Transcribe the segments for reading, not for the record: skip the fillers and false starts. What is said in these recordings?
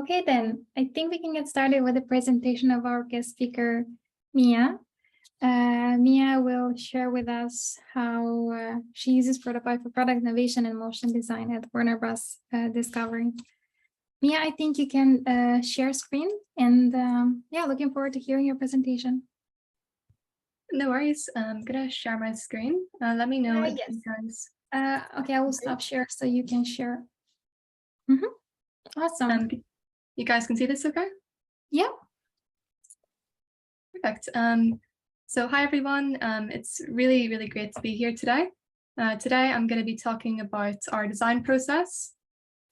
Okay, then I think we can get started with the presentation of our guest speaker, Mia. Mia will share with us how she uses ProtoPie for product innovation and motion design at Warner Bros. Discovery. Mia, I think you can share screen, and yeah, looking forward to hearing your presentation. No worries. I'm gonna share my screen. Let me know if yes. you guys. Okay, I will stop share so you can share. Awesome. You guys can see this, okay? Yeah. Perfect. So hi everyone. It's really great to be here today. Today I'm going to be talking about our design process,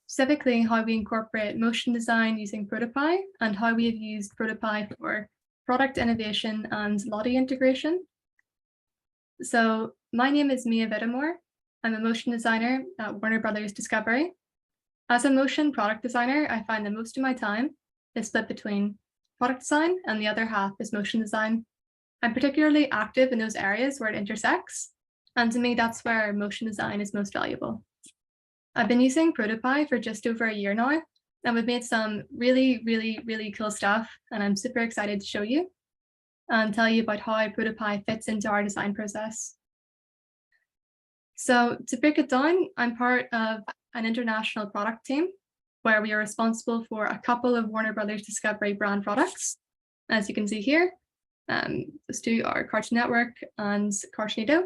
specifically how we incorporate motion design using ProtoPie and how we have used ProtoPie for product innovation and Lottie integration. So my name is Mia Vidamour. I'm a motion designer at Warner Bros. Discovery. As a motion product designer, I find that most of my time is split between product design and the other half is motion design. I'm particularly active in those areas where it intersects, and to me, that's where motion design is most valuable. I've been using ProtoPie for just over a year now, and we've made some really cool stuff, and I'm super excited to show you and tell you about how ProtoPie fits into our design process. So to break it down, I'm part of an international product team where we are responsible for a couple of Warner Bros. Discovery brand products. As you can see here, those two are Cartoon Network and Cartoonito.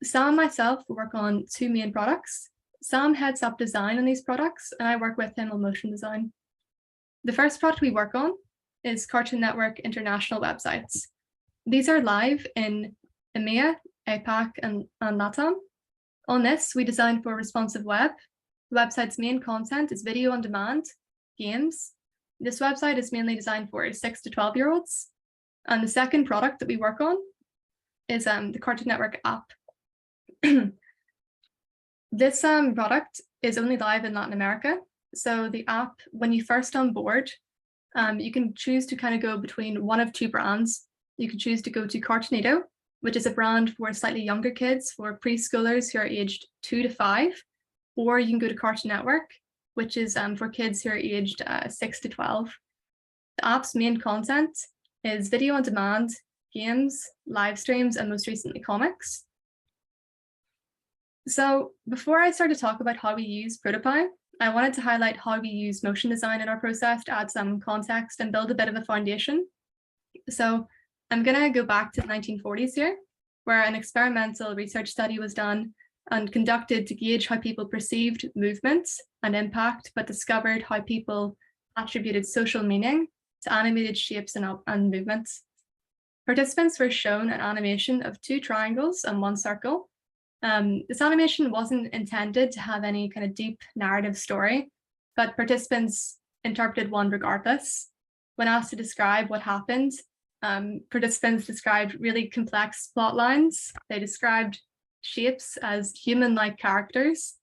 Sam and myself work on two main products. Sam heads up design on these products, and I work with him on motion design. The first product we work on is Cartoon Network international websites. These are live in EMEA, APAC, and LATAM. On this, we designed for responsive web. The website's main content is video on demand, games. This website is mainly designed for 6 to 12-year-olds. And the second product that we work on is the Cartoon Network app. This product is only live in Latin America. So the app, when you first on board, you can choose to kind of go between one of two brands. You can choose to go to Cartoonito, which is a brand for slightly younger kids, for preschoolers who are aged 2 to 5, or you can go to Cartoon Network, which is for kids who are aged 6 to 12. The app's main content is video on demand, games, live streams, and most recently comics. So before I start to talk about how we use ProtoPie, I wanted to highlight how we use motion design in our process to add some context and build a bit of a foundation. So I'm going to go back to the 1940s here, where an experimental research study was done and conducted to gauge how people perceived movements and impact, but discovered how people attributed social meaning to animated shapes and movements. Participants were shown an animation of 2 triangles and 1 circle. This animation wasn't intended to have any kind of deep narrative story, but participants interpreted one regardless. When asked to describe what happened, participants described really complex plot lines. They described shapes as human-like characters.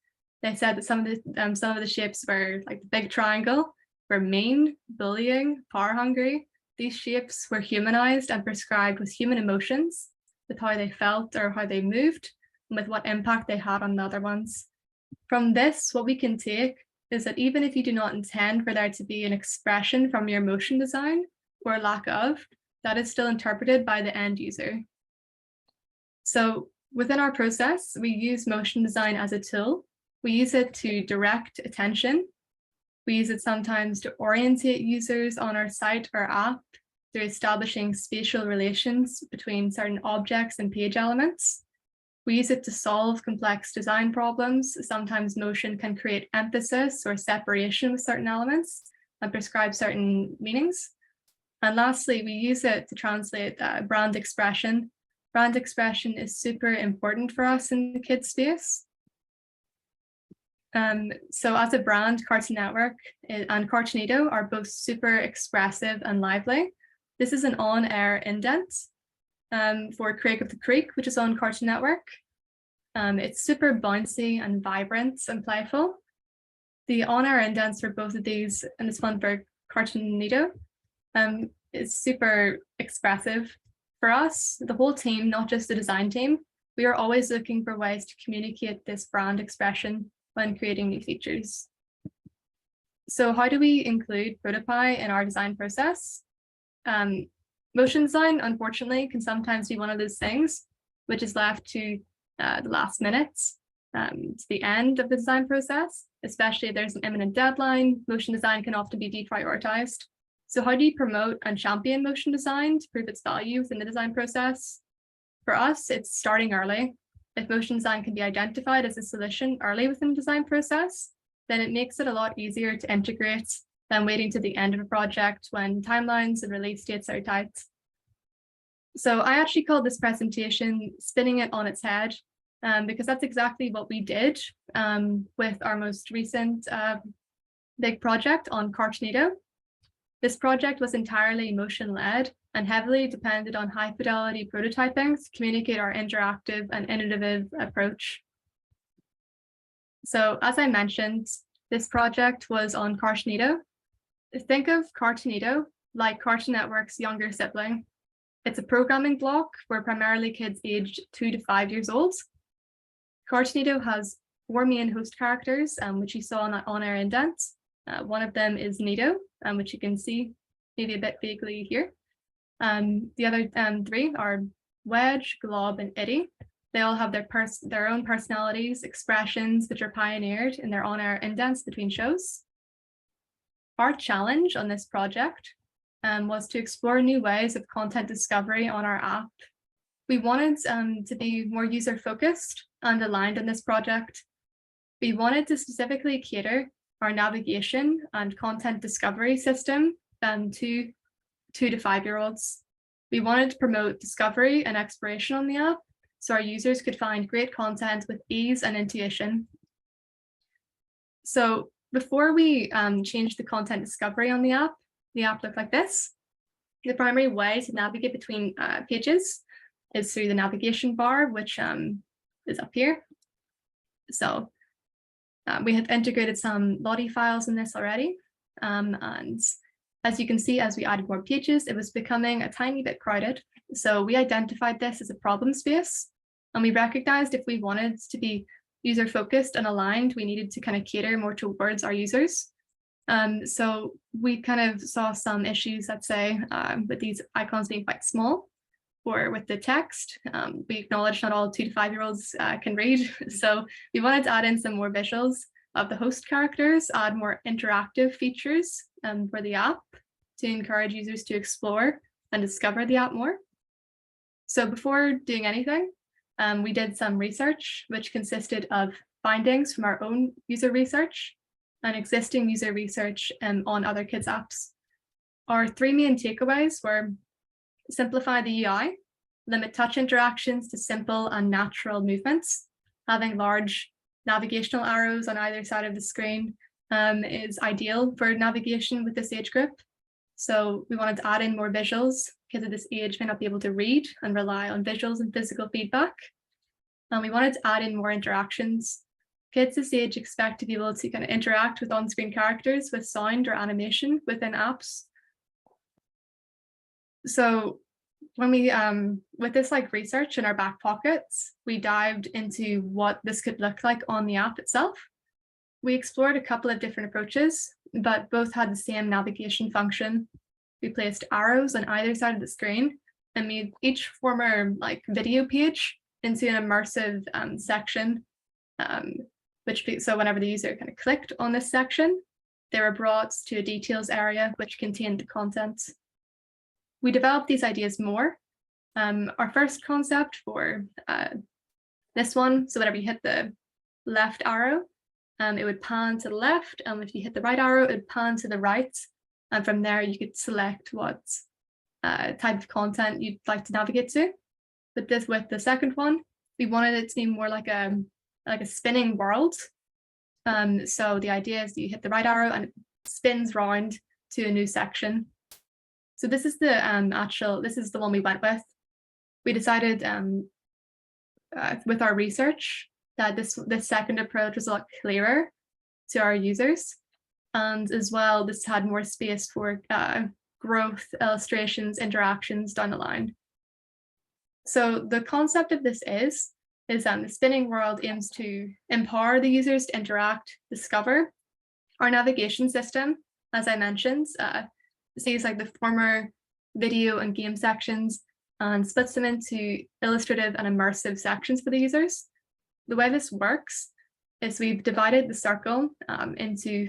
They said that some of the shapes were like the big triangle, were mean, bullying, power-hungry. These shapes were humanized and prescribed with human emotions, with how they felt or how they moved, and with what impact they had on the other ones. From this, what we can take is that even if you do not intend for there to be an expression from your motion design or lack of, that is still interpreted by the end user. So within our process, we use motion design as a tool. We use it to direct attention. We use it sometimes to orientate users on our site or app through establishing spatial relations between certain objects and page elements. We use it to solve complex design problems. Sometimes motion can create emphasis or separation with certain elements and prescribe certain meanings. And lastly, we use it to translate brand expression. Brand expression is super important for us in the kids space. So as a brand, Cartoon Network and Cartoonito are both super expressive and lively. This is an on-air indent for Craig of the Creek, which is on Cartoon Network. It's super bouncy and vibrant and playful. The on-air indents for both of these, and this one for Cartoonito, is super expressive. For us, the whole team, not just the design team, we are always looking for ways to communicate this brand expression when creating new features. So how do we include ProtoPie in our design process? Motion design, unfortunately, can sometimes be one of those things which is left to the last minutes, to the end of the design process, especially if there's an imminent deadline. Motion design can often be deprioritized. So how do you promote and champion motion design to prove its value within the design process? For us, it's starting early. If motion design can be identified as a solution early within the design process, then it makes it a lot easier to integrate than waiting to the end of a project when timelines and release dates are tight. So I actually called this presentation Spinning It on Its Head, because that's exactly what we did with our most recent big project on Cartoonito. This project was entirely motion-led and heavily depended on high-fidelity prototyping to communicate our interactive and innovative approach. So as I mentioned, this project was on Cartoonito. Think of Cartoonito like Cartoon Network's younger sibling. It's a programming block for primarily kids aged 2 to 5 years old. Cartoonito has 4 main host characters, which you saw on that on-air indent. One of them is Nito, which you can see maybe a bit vaguely here. The other 3 are Wedge, Glob, and Itty. They all have their own personalities, expressions, which are pioneered in their on-air indents between shows. Our challenge on this project was to explore new ways of content discovery on our app. We wanted to be more user-focused and aligned on this project. We wanted to specifically cater our navigation and content discovery system to 2 to 5-year-olds. We wanted to promote discovery and exploration on the app so our users could find great content with ease and intuition. So before we changed the content discovery on the app looked like this. The primary way to navigate between pages is through the navigation bar, which is up here. So we have integrated some LottieFiles in this already. And as you can see, as we added more pages, it was becoming a tiny bit crowded. So we identified this as a problem space. And we recognized if we wanted to be user-focused and aligned, we needed to kind of cater more towards our users. So we kind of saw some issues, let's say, with these icons being quite small, or with the text. We acknowledge not all 2 to 5-year-olds can read. So we wanted to add in some more visuals of the host characters, add more interactive features for the app to encourage users to explore and discover the app more. So before doing anything, we did some research, which consisted of findings from our own user research and existing user research on other kids' apps. Our 3 main takeaways were simplify the UI, limit touch interactions to simple and natural movements. Having large navigational arrows on either side of the screen is ideal for navigation with this age group. So we wanted to add in more visuals. Kids at this age may not be able to read and rely on visuals and physical feedback. And we wanted to add in more interactions. Kids this age expect to be able to kind of interact with on-screen characters with sound or animation within apps. So when we, with this like research in our back pockets, we dived into what this could look like on the app itself. We explored a couple of different approaches, but both had the same navigation function. We placed arrows on either side of the screen and made each former like video page into an immersive section, so whenever the user kind of clicked on this section, they were brought to a details area which contained the content. We developed these ideas more. Our first concept for this one, so whenever you hit the left arrow, it would pan to the left, and if you hit the right arrow, it would pan to the right. And from there, you could select what type of content you'd like to navigate to. But with the second one, we wanted it to be more like a spinning world. So the idea is that you hit the right arrow and it spins round to a new section. So this is the this is the one we went with. We decided with our research that this second approach was a lot clearer to our users. And as well, this had more space for growth, illustrations, interactions down the line. So the concept of this is the spinning world aims to empower the users to interact, discover, Our navigation system, as I mentioned, sees like the former video and game sections and splits them into illustrative and immersive sections for the users. The way this works is we've divided the circle into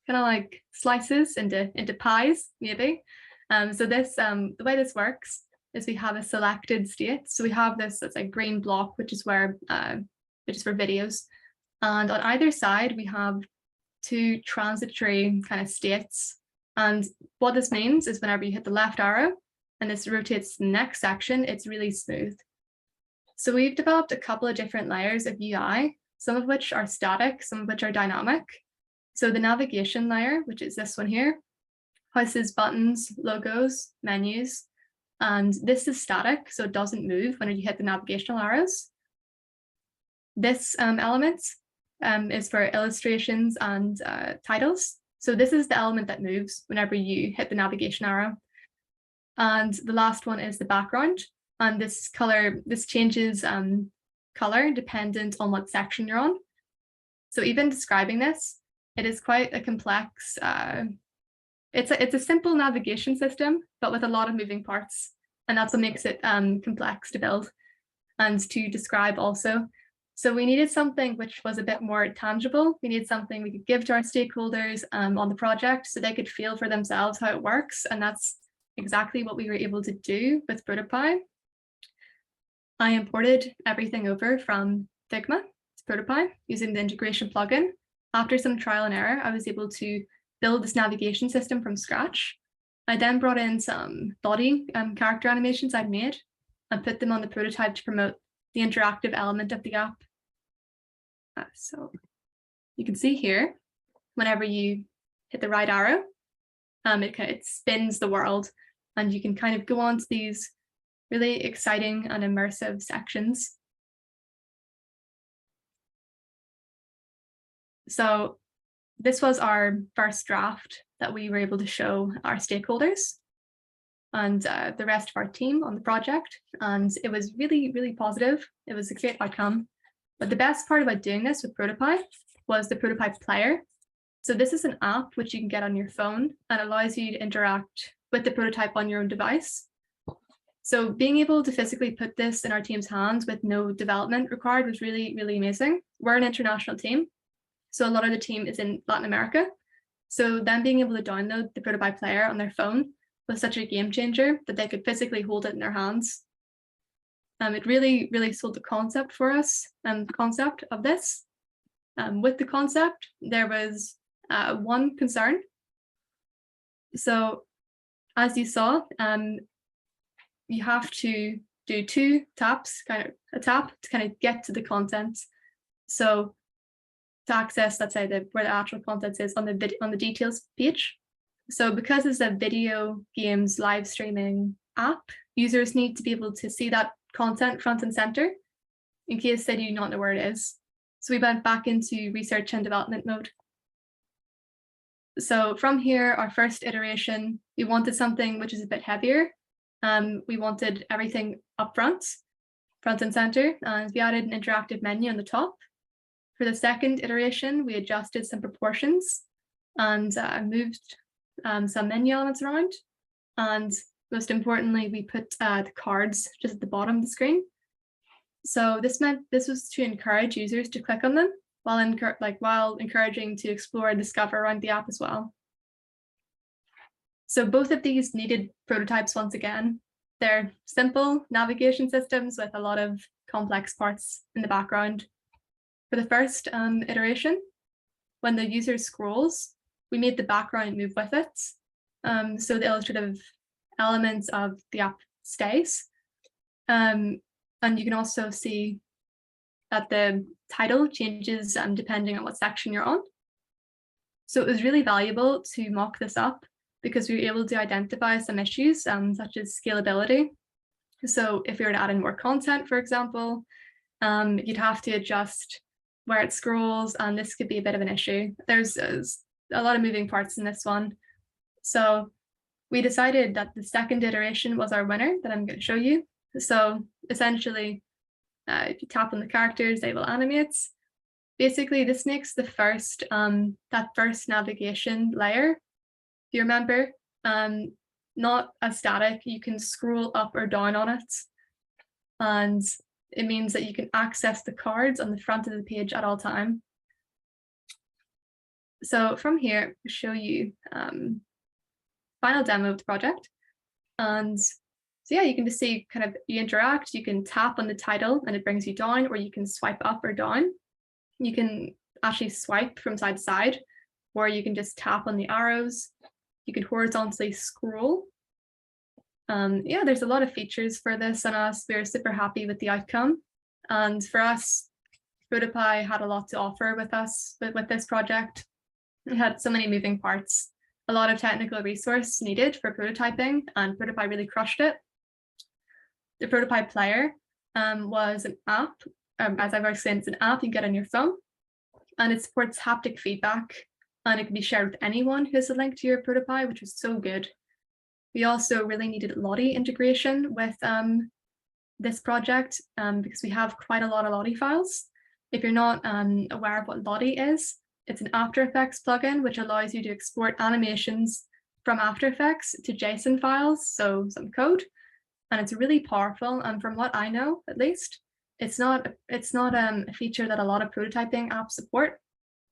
kind of like slices into pies, maybe. So this the way this works is we have a selected state. So we have this that's like green block, which is for videos. And on either side, we have two transitory kind of states. And what this means is whenever you hit the left arrow and this rotates to the next section, it's really smooth. So we've developed a couple of different layers of UI, some of which are static, some of which are dynamic. So the navigation layer, which is this one here, houses buttons, logos, menus, and this is static, so it doesn't move when you hit the navigational arrows. This element is for illustrations and titles. So this is the element that moves whenever you hit the navigation arrow. And the last one is the background. And this changes color dependent on what section you're on. So even describing this, it is quite a complex, it's a simple navigation system, but with a lot of moving parts. And that's what makes it complex to build and to describe also. So we needed something which was a bit more tangible. We needed something we could give to our stakeholders on the project so they could feel for themselves how it works. And that's exactly what we were able to do with ProtoPie. I imported everything over from Figma to ProtoPie using the integration plugin. After some trial and error, I was able to build this navigation system from scratch. I then brought in some Lottie character animations I'd made and put them on the prototype to promote the interactive element of the app. So you can see here, whenever you hit the right arrow, it spins the world and you can kind of go on to these really exciting and immersive sections. So this was our first draft that we were able to show our stakeholders and the rest of our team on the project. And it was really, really positive. It was a great outcome. But the best part about doing this with ProtoPie was the ProtoPie player. So this is an app which you can get on your phone and allows you to interact with the prototype on your own device. So being able to physically put this in our team's hands with no development required was really, really amazing. We're an international team, so a lot of the team is in Latin America. So them being able to download the ProtoPie player on their phone was such a game changer that they could physically hold it in their hands. It really, really sold the concept for us and the concept of this. With the concept, there was one concern. So as you saw, you have to do two taps, kind of a tap to kind of get to the content. So to access, let's say, where the actual content is on the details page. So because it's a video games live streaming app, users need to be able to see that content front and center in case they do not know where it is. So we went back into research and development mode. So from here, our first iteration, we wanted something which is a bit heavier. We wanted everything up front and center, and we added an interactive menu on the top. For the second iteration, we adjusted some proportions and moved some menu elements around. And most importantly, we put the cards just at the bottom of the screen. So this was to encourage users to click on them while encouraging to explore and discover around the app as well. So both of these needed prototypes once again. They're simple navigation systems with a lot of complex parts in the background. For the first iteration, when the user scrolls, we made the background move with it. So the illustrative elements of the app stays. And you can also see that the title changes depending on what section you're on. So it was really valuable to mock this up because we were able to identify some issues such as scalability. So if we were to add in more content, for example, you'd have to adjust where it scrolls, and this could be a bit of an issue. There's a lot of moving parts in this one. So we decided that the second iteration was our winner that I'm going to show you. So essentially, if you tap on the characters, they will animate. basically this makes the first, that first navigation layer, if you remember, not as static. You can scroll up or down on it. And it means that you can access the cards on the front of the page at all time. So from here, I'll show you final demo of the project. And so yeah, you can just see kind of you interact, you can tap on the title and it brings you down, or you can swipe up or down. You can actually swipe from side to side, or you can just tap on the arrows. You can horizontally scroll. Yeah, there's a lot of features for this, and us, we're super happy with the outcome. And for us, ProtoPie had a lot to offer with us with this project. It had so many moving parts, a lot of technical resource needed for prototyping, and ProtoPie really crushed it. The ProtoPie player was an app. As I've explained, it's an app you get on your phone, and it supports haptic feedback, and it can be shared with anyone who has a link to your ProtoPie, which was so good. We also really needed Lottie integration with this project because we have quite a lot of LottieFiles. If you're not aware of what Lottie is, it's an After Effects plugin which allows you to export animations from After Effects to JSON files, so some code, and it's really powerful. And from what I know, at least, it's not a feature that a lot of prototyping apps support,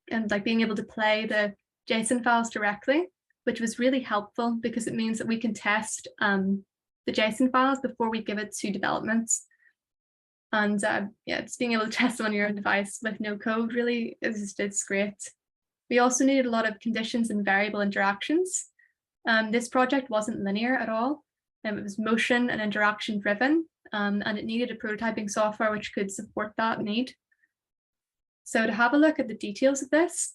and like being able to play the JSON files directly, which was really helpful because it means that we can test the JSON files before we give it to development. And yeah, just being able to test them on your own device with no code really it's great. We also needed a lot of conditions and variable interactions. This project wasn't linear at all. It was motion and interaction driven, and it needed a prototyping software which could support that need. So to have a look at the details of this,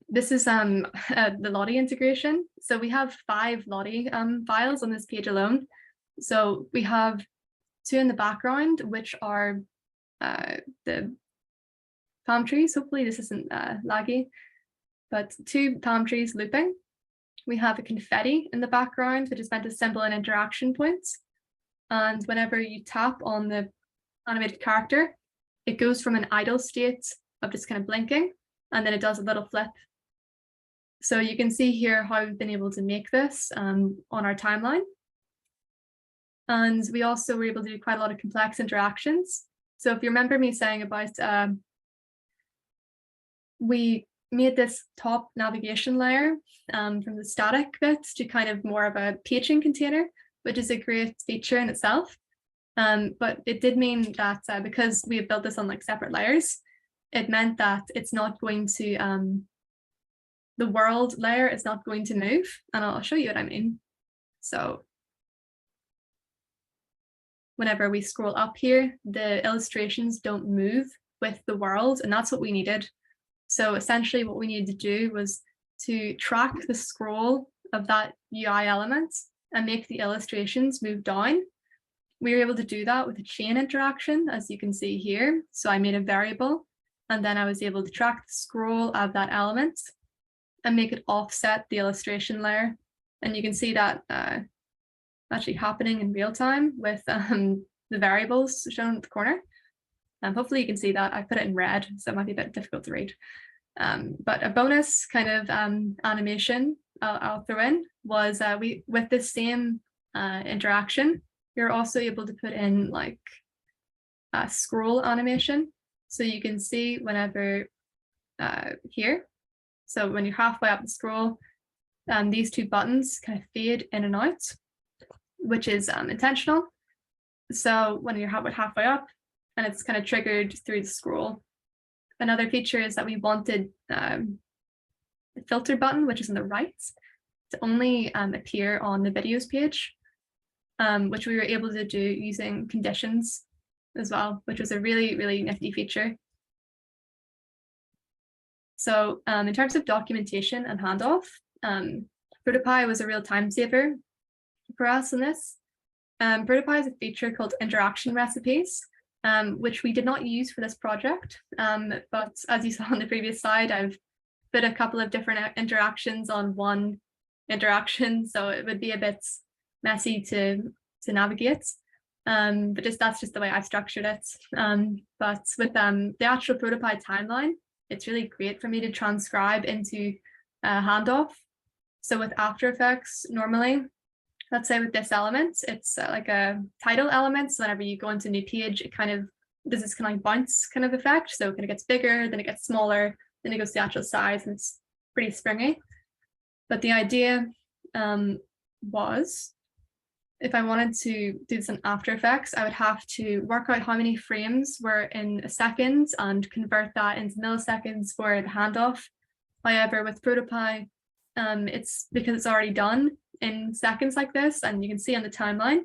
this is the Lottie integration. So we have 5 Lottie files on this page alone. So we have 2 in the background, which are the palm trees. Hopefully this isn't laggy, but 2 palm trees looping. We have a confetti in the background, which is meant to symbol an interaction points. And whenever you tap on the animated character, it goes from an idle state of just kind of blinking, and then it does a little flip. So you can see here how we've been able to make this on our timeline. And we also were able to do quite a lot of complex interactions. So if you remember me saying about, we made this top navigation layer from the static bits to kind of more of a paging container, which is a great feature in itself. But it did mean that because we have built this on like separate layers, it meant that it's not going to, the world layer is not going to move. And I'll show you what I mean. So whenever we scroll up here, the illustrations don't move with the world, and that's what we needed. So essentially what we needed to do was to track the scroll of that UI element and make the illustrations move down. We were able to do that with a chain interaction, as you can see here. So I made a variable, and then I was able to track the scroll of that element and make it offset the illustration layer. And you can see that actually happening in real time with the variables shown at the corner. Hopefully you can see that. I put it in red, so it might be a bit difficult to read. But a bonus kind of animation I'll throw in was with this same interaction, you're also able to put in like a scroll animation. So you can see whenever here, so when you're halfway up the scroll, these 2 buttons kind of fade in and out, which is intentional. So when you're halfway up, and it's kind of triggered through the scroll. Another feature is that we wanted the filter button, which is on the right, to only appear on the videos page, which we were able to do using conditions as well, which was a really, really nifty feature. So in terms of documentation and handoff, ProtoPie was a real time saver for us in this. ProtoPie has a feature called interaction recipes, which we did not use for this project. But as you saw on the previous slide, I've put a couple of different interactions on one interaction, so it would be a bit messy to navigate. but that's just the way I've structured it. But with the actual ProtoPie timeline, it's really great for me to transcribe into handoff. So with After Effects, normally, let's say with this element, it's like a title element. So whenever you go into a new page, it kind of does this kind of like bounce kind of effect. So it kind of gets bigger, then it gets smaller, then it goes to the actual size, and it's pretty springy. But the idea was, if I wanted to do this in After Effects, I would have to work out how many frames were in a second and convert that into milliseconds for the handoff. However, with ProtoPie, it's because it's already done in seconds like this, and you can see on the timeline,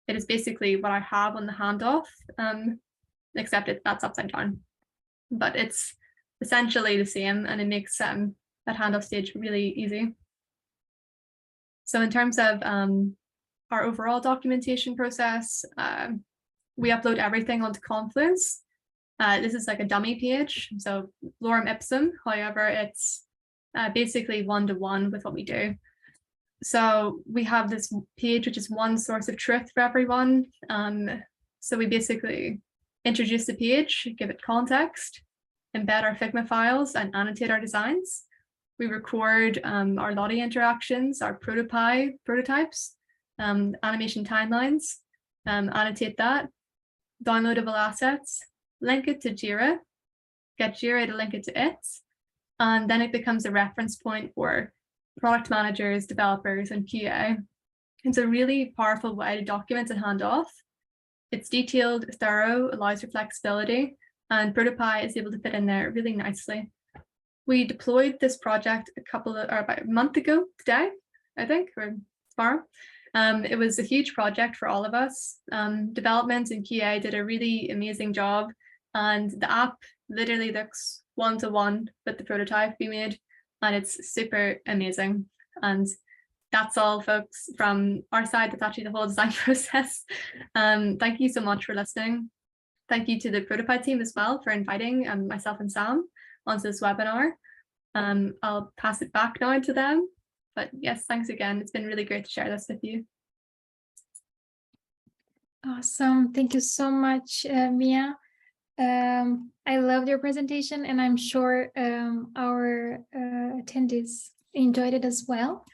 it is basically what I have on the handoff, except that's upside down. But it's essentially the same, and it makes that handoff stage really easy. So in terms of our overall documentation process, we upload everything onto Confluence. This is like a dummy page, so lorem ipsum. However, it's basically one-to-one with what we do. So we have this page, which is one source of truth for everyone. So we basically introduce the page, give it context, embed our Figma files, and annotate our designs. We record our Lottie interactions, our ProtoPie prototypes, animation timelines, annotate that, downloadable assets, link it to Jira, get Jira to link it to it, and then it becomes a reference point for product managers, developers, and QA. It's a really powerful way to document and hand off. It's detailed, thorough, allows for flexibility, and ProtoPie is able to fit in there really nicely. We deployed this project about a month ago today, I think, or tomorrow. It was a huge project for all of us. Development and QA did a really amazing job, and the app literally looks one-to-one with the prototype we made, and it's super amazing. And that's all, folks, from our side. That's actually the whole design process. Thank you so much for listening. Thank you to the ProtoPie team as well for inviting myself and Sam onto this webinar. I'll pass it back now to them. But yes, thanks again. It's been really great to share this with you. Awesome. Thank you so much, Mia. I loved your presentation, and I'm sure our attendees enjoyed it as well.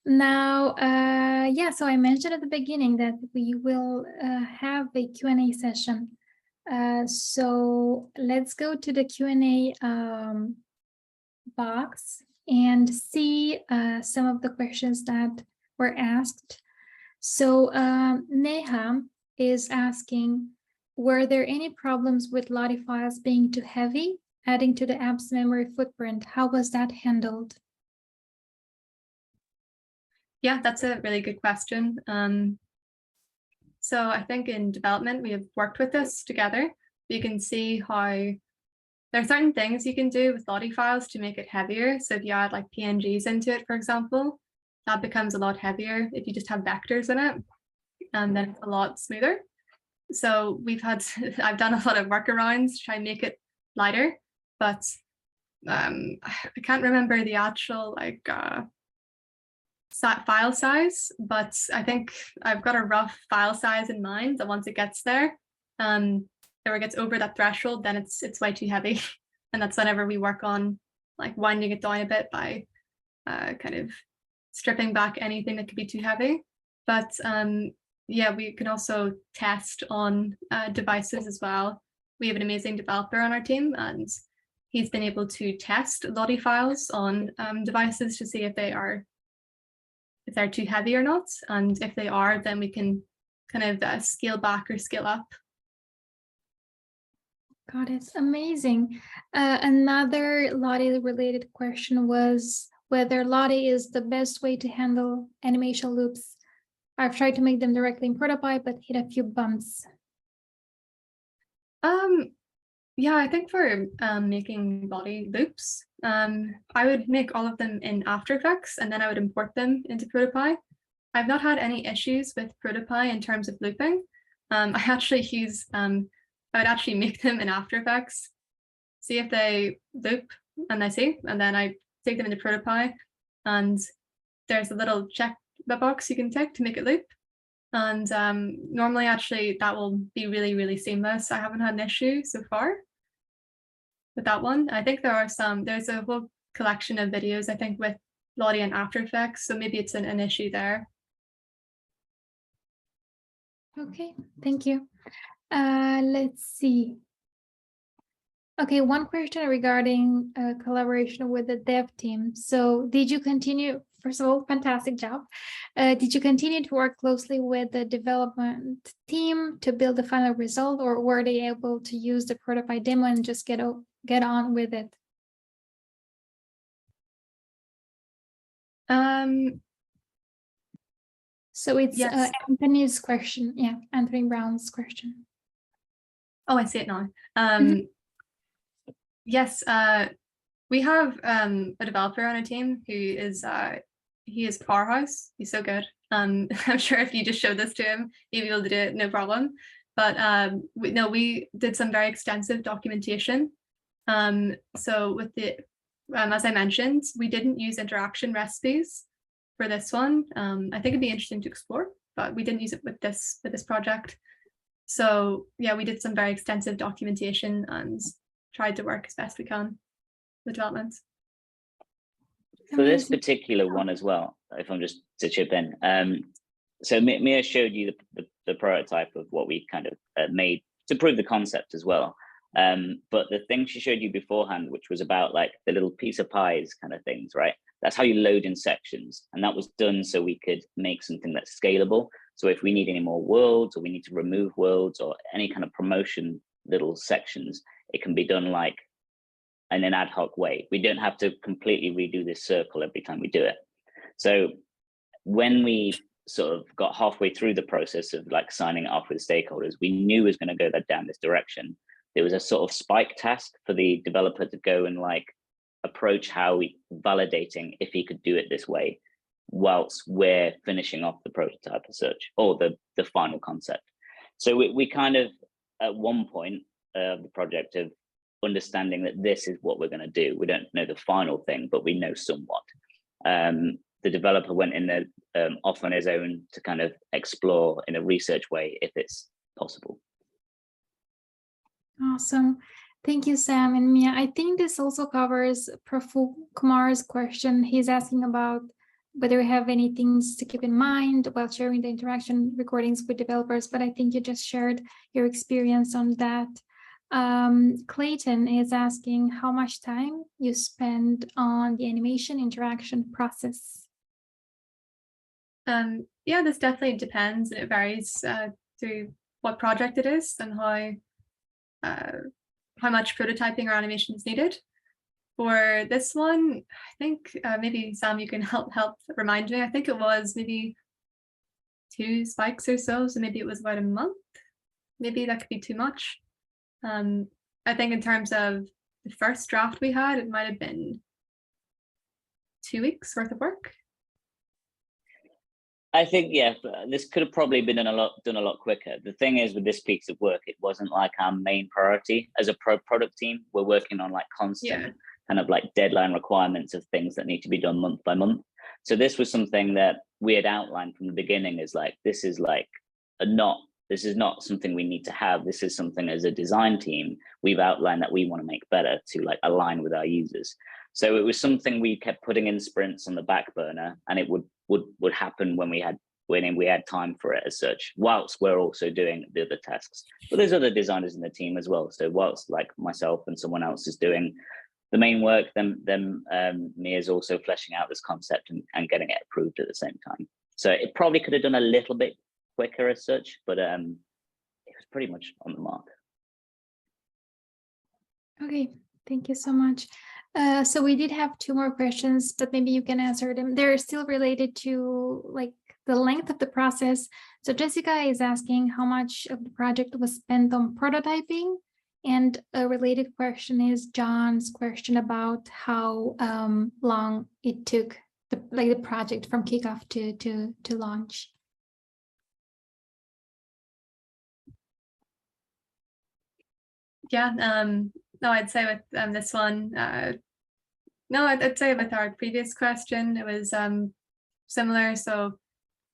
Now, yeah, so I mentioned at the beginning that we will have a Q&A session. So let's go to the Q&A box and see some of the questions that were asked. So Neha is asking, were there any problems with LottieFiles being too heavy, adding to the app's memory footprint? How was that handled? Yeah, that's a really good question. So I think in development, we have worked with this together. You can see how there are certain things you can do with LottieFiles to make it heavier. So if you add like PNGs into it, for example, that becomes a lot heavier. If you just have vectors in it, then it's a lot smoother. So I've done a lot of workarounds to try and make it lighter, but I can't remember the actual file size, but I think I've got a rough file size in mind that once it gets there, or it gets over that threshold, then it's way too heavy. And that's whenever we work on like winding it down a bit by kind of stripping back anything that could be too heavy. But yeah, we can also test on devices as well. We have an amazing developer on our team, and he's been able to test LottieFiles on devices to see if they're too heavy or not. And if they are, then we can kind of scale back or scale up. God, it's amazing. Another Lottie related question was whether Lottie is the best way to handle animation loops. I've tried to make them directly in ProtoPie, but hit a few bumps. Yeah, I think for making Lottie loops, I would make all of them in After Effects, and then I would import them into ProtoPie. I've not had any issues with ProtoPie in terms of looping. I would actually make them in After Effects, see if they loop, and then I take them into ProtoPie, and there's a little check box you can tick to make it loop. And normally, actually, that will be really, really seamless. I haven't had an issue so far with that one. I think there's a whole collection of videos, I think, with Lottie and After Effects. So maybe it's an issue there. Okay, thank you. Let's see. Okay, one question regarding collaboration with the dev team. So did you continue, first of all, fantastic job. Did you continue to work closely with the development team to build the final result, or were they able to use the ProtoPie demo and just get on with it? So it's Yes. Anthony's question. Yeah, Anthony Brown's question. Oh, I see it now. Yes, we have a developer on our team who is he is powerhouse. He's so good. I'm sure if you just showed this to him, he'd be able to do it no problem. But we did some very extensive documentation. So with the as I mentioned, we didn't use interaction recipes for this one. I think it'd be interesting to explore, but we didn't use it with this project. So yeah, we did some very extensive documentation and tried to work as best we can with development. For this particular one as well, if I'm just to chip in, so Mia showed you the prototype of what we kind of made to prove the concept as well. But the thing she showed you beforehand, which was about like the little piece of pies kind of things, right? That's how you load in sections. And that was done so we could make something that's scalable. So if we need any more worlds, or we need to remove worlds, or any kind of promotion little sections, it can be done like in an ad hoc way. We don't have to completely redo this circle every time we do it. So when we sort of got halfway through the process of like signing it off with stakeholders, we knew it was going to go down this direction. There was a sort of spike task for the developer to go and like approach how we validating if he could do it this way, whilst we're finishing off the prototype as such, or the final concept. So we kind of at one point of the project of understanding that this is what we're going to do. We don't know the final thing, but we know somewhat. The developer went in there off on his own to kind of explore in a research way if it's possible. Awesome. Thank you, Sam and Mia. I think this also covers Praful Kumar's question. He's asking about whether we have any things to keep in mind while sharing the interaction recordings with developers, but I think you just shared your experience on that. Clayton is asking how much time you spend on the animation interaction process. Yeah, this definitely depends, and it varies through what project it is and how much prototyping or animation is needed. For this one, I think maybe Sam, you can help remind me. I think it was maybe 2 spikes or so maybe it was about a month. Maybe that could be too much. I think in terms of the first draft we had, it might have been 2 weeks worth of work. I think, yeah, this could have probably been done a lot quicker. The thing is, with this piece of work, it wasn't like our main priority as a product team. We're working on like constant kind of like deadline requirements of things that need to be done month by month. So this was something that we had outlined from the beginning as like, this is not something we need to have. This is something as a design team, we've outlined that we want to make better to like align with our users. So it was something we kept putting in sprints on the back burner, and it would happen when we had time for it as such, whilst we're also doing the other tasks. But there's other designers in the team as well. So whilst like myself and someone else is doing the main work, then Mia's also fleshing out this concept and getting it approved at the same time. So it probably could have done a little bit quicker as such, but it was pretty much on the mark. Okay, thank you so much. So we did have 2 more questions, but maybe you can answer them. They're still related to like the length of the process. So Jessica is asking how much of the project was spent on prototyping, and a related question is John's question about how long it took the project from kickoff to launch. Yeah, no, I'd say with this one, no, I'd say with our previous question, it was similar. So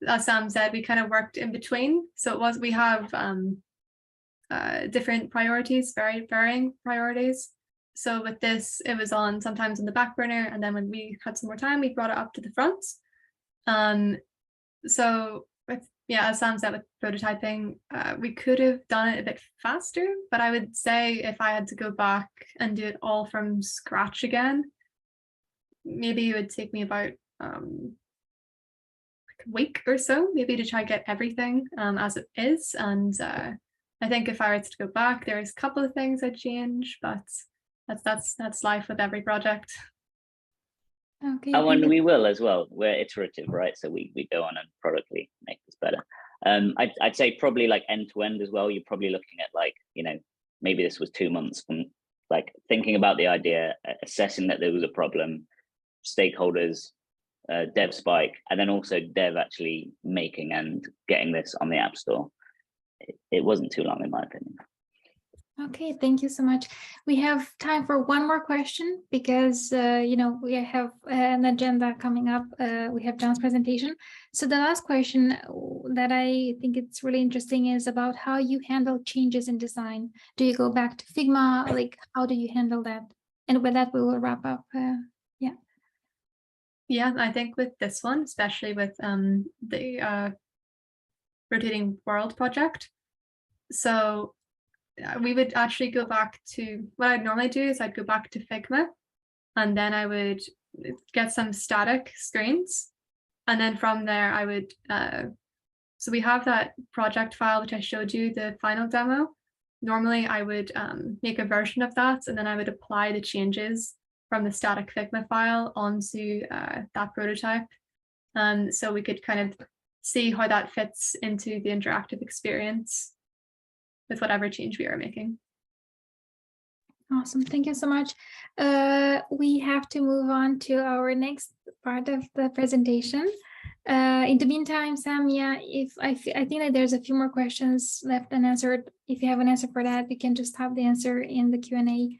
as Sam said, we kind of worked in between. So we have different priorities, varying priorities. So with this, it was on sometimes in the back burner, and then when we had some more time, we brought it up to the front. So with, as Sam said, with prototyping, we could have done it a bit faster, but I would say if I had to go back and do it all from scratch again, maybe it would take me about like a week or so, maybe, to try to get everything as it is. And I think if I were to go back, there's a couple of things I'd change, but that's life with every project. Okay. Oh, and we will as well. We're iterative, right? So we go on and productly make this better. I'd say probably like end to end as well. You're probably looking at like, maybe this was 2 months from like thinking about the idea, assessing that there was a problem, stakeholders, dev spike, and then also dev actually making and getting this on the App Store. It wasn't too long, in my opinion. Okay, thank you so much. We have time for one more question because, we have an agenda coming up. We have John's presentation. So the last question that I think it's really interesting is about how you handle changes in design. Do you go back to Figma? Like, how do you handle that? And with that, we will wrap up. Yeah, I think with this one, especially with the rotating world project. So we would actually go back to, what I'd normally do is I'd go back to Figma, and then I would get some static screens. And then from there I would, so we have that project file, which I showed you, the final demo. Normally I would make a version of that, and then I would apply the changes from the static Figma file onto that prototype. So we could kind of see how that fits into the interactive experience with whatever change we are making. Awesome, thank you so much. We have to move on to our next part of the presentation. In the meantime, Sam, I think that there's a few more questions left unanswered. If you have an answer for that, you can just type the answer in the Q&A